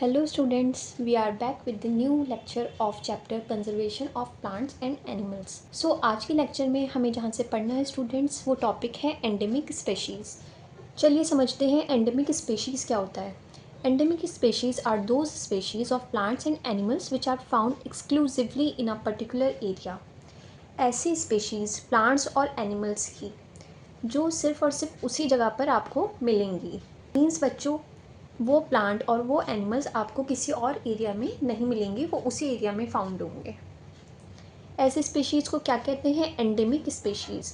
Hello students, we are back with the new lecture of chapter conservation of plants and animals. So आज के lecture में हमें जहाँ से पढ़ना है स्टूडेंट्स वो टॉपिक है एंडेमिक स्पेशीज़। चलिए समझते हैं एंडेमिक स्पेशीज़ क्या होता है। Endemic species are those species of plants and animals which are found exclusively in a particular area. ऐसी स्पेशीज़ प्लांट्स और एनिमल्स की जो सिर्फ़ और सिर्फ उसी जगह पर आपको मिलेंगी। मीन्स बच्चों वो प्लांट और वो एनिमल्स आपको किसी और एरिया में नहीं मिलेंगे, वो उसी एरिया में फाउंड होंगे। ऐसे स्पीशीज़ को क्या कहते हैं? Endemic species.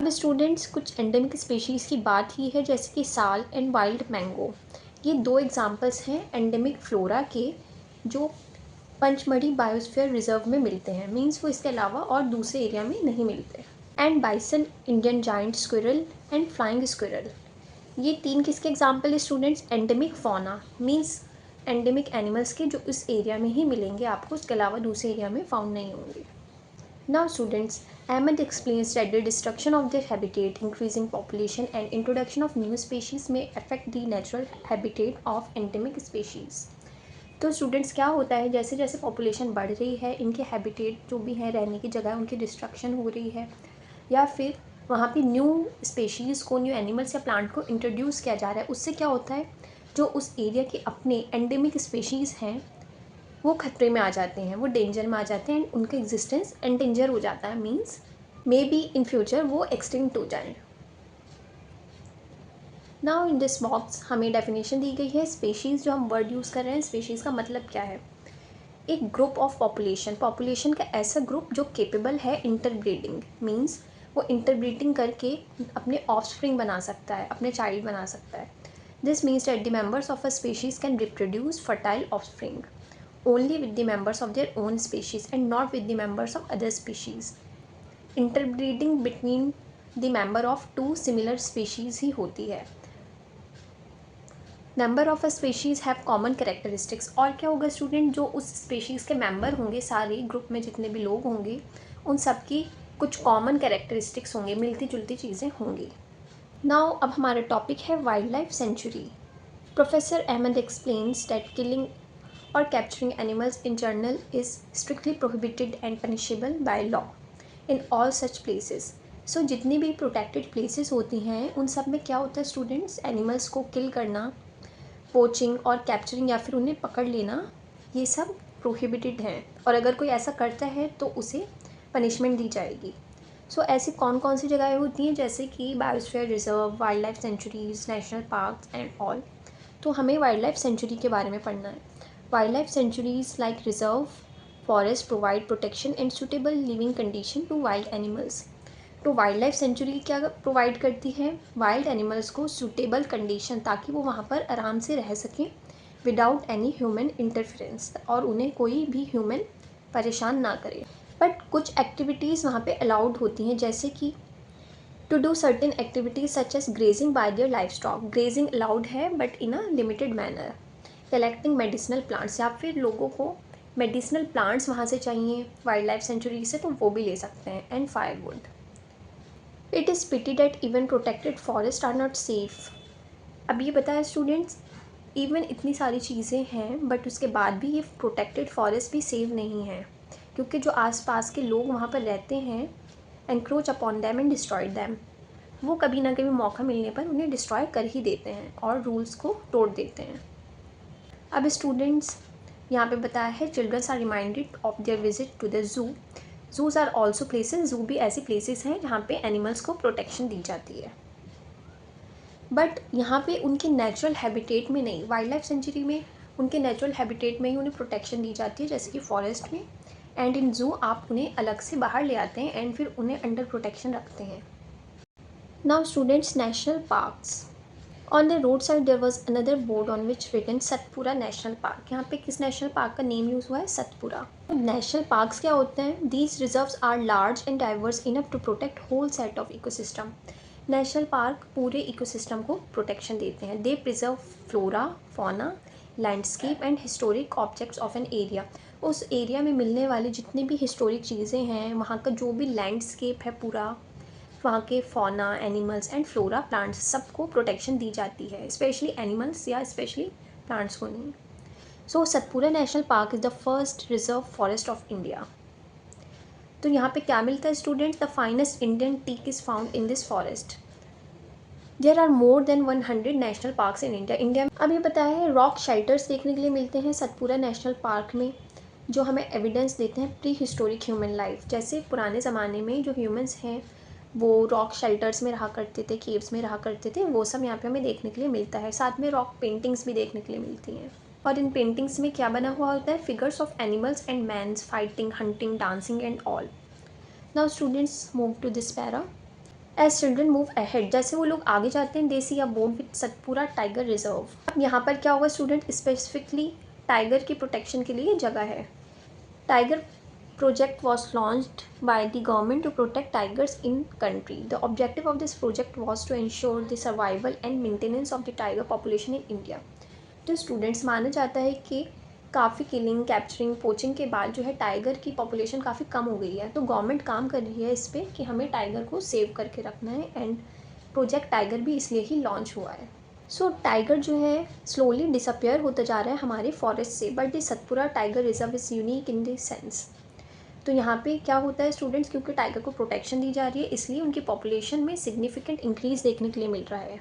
अब स्टूडेंट्स कुछ एंडेमिक स्पीशीज़ की बात ही है, जैसे कि साल एंड वाइल्ड मैंगो। ये दो एग्जांपल्स हैं एंडेमिक फ्लोरा के जो पंचमढ़ी बायोस्फीयर रिजर्व में मिलते हैं। मीन्स वो इसके अलावा और दूसरे एरिया में नहीं मिलते। And bison, Indian giant squirrel and flying squirrel. ये तीन किसके एग्जाम्पल है students? Endemic fauna means endemic animals के जो इस एरिया में ही मिलेंगे आपको, उसके अलावा दूसरे एरिया में फाउंड नहीं होंगे। Now students, Ahmed explains that the destruction of their habitat, increasing population and introduction of new species may affect the natural habitat of endemic species. तो स्टूडेंट्स क्या होता है, जैसे जैसे पॉपुलेशन बढ़ रही है, इनके हैबिटेट जो भी हैं, रहने की जगह, उनकी डिस्ट्रक्शन हो रही है, या फिर वहाँ पे न्यू स्पेशीज़ को, न्यू एनिमल्स या प्लांट को इंट्रोड्यूस किया जा रहा है। उससे क्या होता है, जो उस एरिया के अपने एंडेमिक स्पेशीज़ हैं वो खतरे में आ जाते हैं, वो डेंजर में आ जाते हैं, एंड उनका एग्जिस्टेंस एंडेंजर हो जाता है। Means may be in future वो एक्सटिंक्ट हो जाएँ। नाउ इन दिस बॉक्स हमें डेफिनेशन दी गई है। स्पेशीज़ जो हम वर्ड यूज़ कर रहे हैं, स्पेशीज़ का मतलब क्या है? एक ग्रुप ऑफ पॉपुलेशन का ऐसा ग्रुप जो केपेबल है इंटरब्रीडिंग। मीन्स वो इंटरब्रीडिंग करके अपने ऑफस्प्रिंग बना सकता है, अपने चाइल्ड बना सकता है। This means that the members of a species can reproduce fertile offspring only with the members of their own species and not with the members of other species. Interbreeding between the member of two similar species ही होती है। Number of a species have common characteristics. और क्या होगा student, जो उस species के member होंगे, सारे ग्रुप में जितने भी लोग होंगे, उन सब की कुछ कॉमन कैरेक्टरिस्टिक्स होंगे, मिलती जुलती चीज़ें होंगी। नाउ अब हमारा टॉपिक है wild life sanctuary. Professor Ahmed explains that killing और capturing animals in general is strictly prohibited and punishable by law in all such places. So जितनी भी प्रोटेक्टेड प्लेसेस होती हैं, उन सब में क्या होता है स्टूडेंट्स, एनिमल्स को किल करना, पोचिंग और कैप्चरिंग या फिर उन्हें पकड़ लेना, ये सब प्रोहिबिटेड हैं, और अगर कोई ऐसा करता है तो उसे पनिशमेंट दी जाएगी। सो ऐसी कौन कौन सी जगहें होती हैं, जैसे कि biosphere reserve, wild life centuries, national parks and all. तो हमें वाइल्ड लाइफ सेंचुरी के बारे में पढ़ना है। Wild life sanctuaries like reserve forest provide protection and suitable living condition to wild animals. तो वाइल्ड लाइफ सेंचुरी क्या प्रोवाइड करती है? वाइल्ड एनिमल्स को सूटेबल कंडीशन, ताकि वो वहाँ पर आराम से रह सकें विदाउट एनी ह्यूमन इंटरफेरेंस, और उन्हें कोई भी ह्यूमन परेशान ना करे। बट कुछ एक्टिविटीज़ वहाँ पे अलाउड होती हैं, जैसे कि to do certain activities such as grazing by their livestock. Grazing allowed है but in a limited manner. Collecting medicinal plants, या फिर लोगों को मेडिसिनल प्लांट्स वहाँ से चाहिए वाइल्ड लाइफ सेंचुरी से, तो वो भी ले सकते हैं। And firewood. It is pity that even protected forest are not safe. अब ये बताया स्टूडेंट्स, इवन इतनी सारी चीज़ें हैं बट उसके बाद भी ये प्रोटेक्टेड फॉरेस्ट भी सेव नहीं है, क्योंकि जो आसपास के लोग वहाँ पर रहते हैं, encroach upon them and destroy them, वो कभी ना कभी मौका मिलने पर उन्हें डिस्ट्रॉय कर ही देते हैं और रूल्स को तोड़ देते हैं। अब स्टूडेंट्स यहाँ पे बताया है, childrens are reminded of their visit to the zoo. Zoos are also places, zoo भी ऐसी प्लेसेस हैं जहाँ पे एनिमल्स को प्रोटेक्शन दी जाती है, बट यहाँ पे उनके नेचुरल हैबिटेट में नहीं। वाइल्ड लाइफ सेंचुरी में उनके नेचुरल हैबिटेट में ही उन्हें प्रोटेक्शन दी जाती है, जैसे कि फॉरेस्ट में। एंड इन जू आप उन्हें अलग से बाहर ले आते हैं एंड फिर उन्हें अंडर प्रोटेक्शन रखते हैं। Now students, national parks. On the road side there was another board on which written Satpura national park. यहाँ पे किस नेशनल पार्क का नेम यूज़ हुआ है? सतपुरा। नेशनल पार्क्स क्या होते हैं? These reserves are large and diverse enough to protect whole set of ecosystem. National park पूरे इकोसिस्टम को प्रोटेक्शन देते हैं। They preserve flora, fauna, landscape and historic objects of an area. उस एरिया में मिलने वाली जितनी भी हिस्टोरिक चीज़ें हैं, वहाँ का जो भी लैंडस्केप है पूरा, वहाँ के fauna, animals and flora, plants, सबको प्रोटेक्शन दी जाती है, स्पेशली एनिमल्स या स्पेशली प्लांट्स को नहीं। So Satpura national park is the first reserve forest of India. तो यहाँ पे क्या मिलता है student? The finest Indian teak is found in this forest. There are more than 100 national parks in India में। अब ये पता है रॉक शेल्टर्स देखने के लिए मिलते हैं सतपुरा नेशनल पार्क में, जो हमें एविडेंस देते हैं प्री हिस्टोरिक ह्यूमन लाइफ। जैसे पुराने ज़माने में जो ह्यूमंस हैं वो रॉक शेल्टर्स में रहा करते थे, केव्स में रहा करते थे, वो सब यहाँ पे हमें देखने के लिए मिलता है। साथ में रॉक पेंटिंग्स भी देखने के लिए मिलती हैं, और इन पेंटिंग्स में क्या बना हुआ होता है? Figures of animals and man's fighting, hunting, dancing and all. Now students move to this para. As children move ahead, जैसे वो लोग आगे जाते हैं, they see a board with Satpura tiger reserve. अब यहाँ पर क्या होगा स्टूडेंट? स्पेसिफिकली टाइगर की प्रोटेक्शन के लिए जगह है। Tiger project was launched by the government to protect tigers in country. The objective of this project was to ensure the survival and maintenance of the tiger population in India. तो students माना जाता है कि काफ़ी killing, capturing, poaching के बाद जो है टाइगर की पॉपुलेशन काफ़ी कम हो गई है, तो गवर्नमेंट काम कर रही है इस पर कि हमें टाइगर को सेव करके रखना है, एंड प्रोजेक्ट टाइगर भी इसलिए ही लॉन्च हुआ है। सो टाइगर जो है स्लोली डिसअपियर होता जा रहा है हमारे फॉरेस्ट से, but the Satpura tiger reserve is unique in the sense. तो यहाँ पे क्या होता है स्टूडेंट्स, क्योंकि टाइगर को प्रोटेक्शन दी जा रही है इसलिए उनकी पॉपुलेशन में सिग्निफिकेंट इंक्रीज़ देखने के लिए मिल रहा है।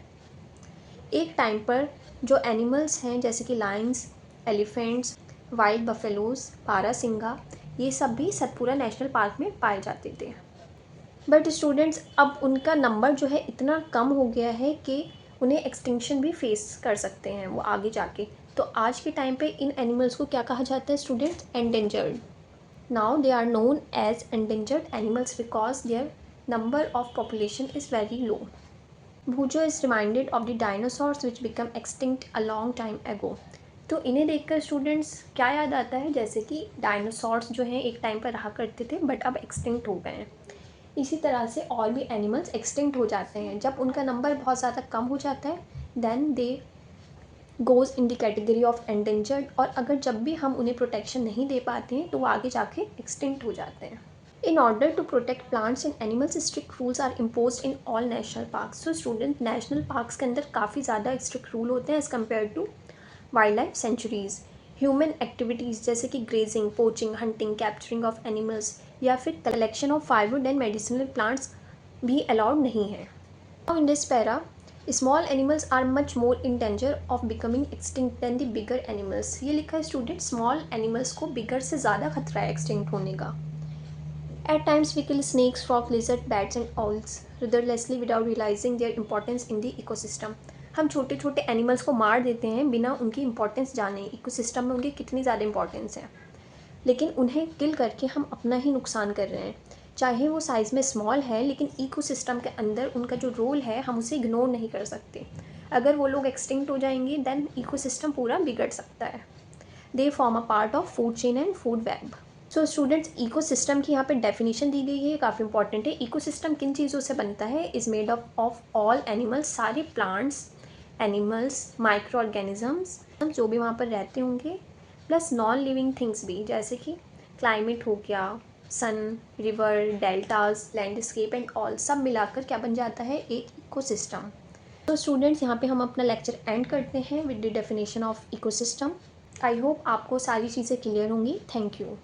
एक टाइम पर जो एनिमल्स हैं जैसे कि लायंस, एलिफेंट्स, वाइल्ड बफेलोज, बारहसिंगा, ये सब भी सतपुरा नेशनल पार्क में पाए जाते थे। बट स्टूडेंट्स अब उनका नंबर जो है इतना कम हो गया है कि उन्हें एक्सटिंक्शन भी फेस कर सकते हैं वो आगे जाके। तो आज के टाइम पे इन एनिमल्स को क्या कहा जाता है students? Endangered. Now they are known as endangered animals because their number of population is very low. Bhujo is reminded of the dinosaurs which became extinct a long time ago. तो इन्हें देखकर students क्या याद आता है? जैसे कि dinosaurs जो हैं एक टाइम पर रहा करते थे बट अब एक्सटिंक्ट हो गए हैं। इसी तरह से और भी एनिमल्स एक्सटिंक्ट हो जाते हैं जब उनका नंबर बहुत ज़्यादा कम हो जाता है, then they goes in the category of endangered, और अगर जब भी हम उन्हें प्रोटेक्शन नहीं दे पाते हैं तो वो आगे जाके एक्सटिंक्ट हो जाते हैं। In order to protect plants and animals strict rules are impose in all national parks. So student national parks के अंदर काफ़ी ज़्यादा स्ट्रिक्ट रूल होते हैं as compare to wild life sanctuaries. Human activities जैसे कि grazing, poaching, hunting, capturing of animals या फिर collection of firewood and medicinal plants भी अलाउड नहीं है। Now in this para, small animals are much more in danger of becoming extinct than the bigger animals. ये लिखा है student, small animals को बिगर से ज़्यादा खतरा है एक्सटिंक्ट होने का। At times we kill snakes, frog, lizard, bats and owls ruthlessly without realizing their importance in the ecosystem. हम छोटे छोटे एनिमल्स को मार देते हैं बिना उनकी इंपॉर्टेंस जाने, इकोसिस्टम में उनकी कितनी ज़्यादा इंपॉर्टेंस है, लेकिन उन्हें किल करके हम अपना ही नुकसान कर रहे हैं। चाहे वो साइज़ में स्मॉल है लेकिन इकोसिस्टम के अंदर उनका जो रोल है हम उसे इग्नोर नहीं कर सकते। अगर वो लोग एक्सटिंक्ट हो जाएंगे देन इकोसिस्टम पूरा बिगड़ सकता है। They form a part of food chain and food web. So students ecosystem की यहाँ पे डेफिनेशन दी गई है, काफ़ी इंपॉर्टेंट है। इकोसिस्टम किन चीज़ों से बनता है? Is made of all animals, सारे प्लांट्स, एनिमल्स, माइक्रो ऑर्गेनिजम्स जो भी वहाँ पर रहते होंगे, प्लस नॉन लिविंग थिंग्स भी, जैसे कि क्लाइमेट हो गया, sun, river, deltas, landscape and all, सब मिलाकर क्या बन जाता है? एक इकोसिस्टम। तो स्टूडेंट्स यहाँ पे हम अपना लेक्चर एंड करते हैं with the definition of ecosystem. I hope आपको सारी चीज़ें क्लियर होंगी। Thank you.